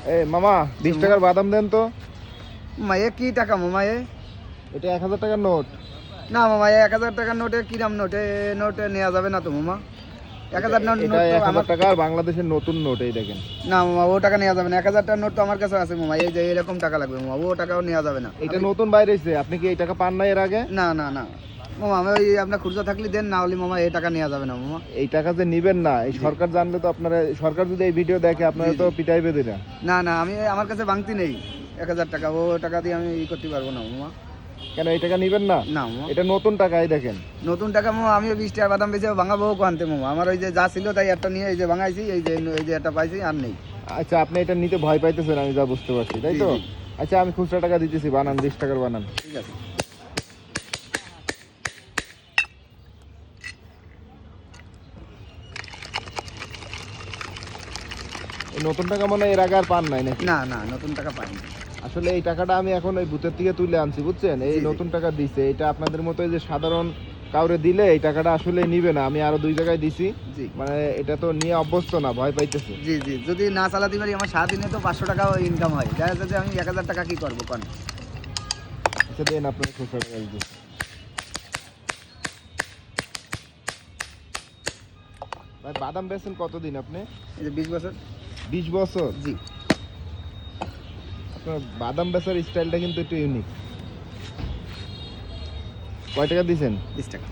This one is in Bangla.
এই মামা 20 টাকার বাদাম দেন তো। মামা এ কি টাকা মামা এ? এটা 1000 টাকার নোট। না মামা 1000 টাকার নোটে কিরাম নোটে নোটে নেওয়া যাবে না তো মামা। 1000 নোট এটা তো 1000 আমার টাকার বাংলাদেশের নতুন নোট, এই দেখেন। না মামা ও টাকা নেওয়া যাবে না। 1000 টাকার নোট তো আমার কাছে আছে মামা, এই যে এরকম টাকা লাগবে মামা, ও টাকাও নেওয়া যাবে না। এটা নতুন বাইরে হয়েছে, আপনি কি এই টাকা পান না এর আগে? না না না মামা, আমি ওই আপনার খুচরা থাকলে দেন, না হলে মামা এই টাকা নেওয়া যাবে না মামা। এই টাকা যে নিবেন না, এই সরকার জানলে তো আপনারা, সরকার যদি এই ভিডিও দেখে আপনারা তো পিটাইবে দিনা। না না আমি আমার কাছে ভাঙতি নেই 1000 টাকা, ও টাকা দিয়ে আমি ই করতে পারবো না মামা। কেন এই টাকা নিবেন না? না মামা এটা নতুন টাকা, এই দেখেন। নতুন টাকা মামা, আমি 20 টাকা বাদাম বেচে ভাঙাবো আনতে মামা। আমার ওই যে যা ছিল তাই একটা নিয়ে এই যে ভাঙাইছি, এই যে একটা পাইছি আর নেই। আচ্ছা, আপনি এটা নিতে ভয় পাইতেছেন, আমি যা বুঝতে পারছি, তাই তো? জি, জি। আচ্ছা, আমি খুচরা টাকা দিতেছি, বানান 20 টাকার বানান। ঠিক আছে। এই নতুন টাকা মনে হয় এর আগে আর পান নাই নাকি? না না নতুন টাকা পাইনি। আসলে এই টাকাটা আমি এখন ওই ভূতের থেকে তুলে আনছি, বুঝছেন? এই জি, জি। নতুন টাকা দিছে, এটা আপনাদের মতো এই যে সাধারণ কাউরে দিলে এই টাকাটা আসলে নিবে না। আমি আরো 2 জায়গায় দিছি, জি মানে এটা তো নিয়ে অভ্যস্ত না, ভয় পাইতেছে। জি জি, যদি না চালাতে পারি আমার সারাদিনে তো 500 টাকাও ইনকাম হয়। দেখা যাচ্ছে যে আমি 1000 টাকা কি করবো কোন? আচ্ছা দেন, আপনার খুচরা টাকা দিতেছি। ভাই বাদাম বেচেন কতদিন আপনি? এই যে 20 বছর। 20 বছর? জি। আপনার বাদাম বেচার স্টাইলটা কিন্তু একটু ইউনিক। কয় টাকা দিছেন? 20 টাকা।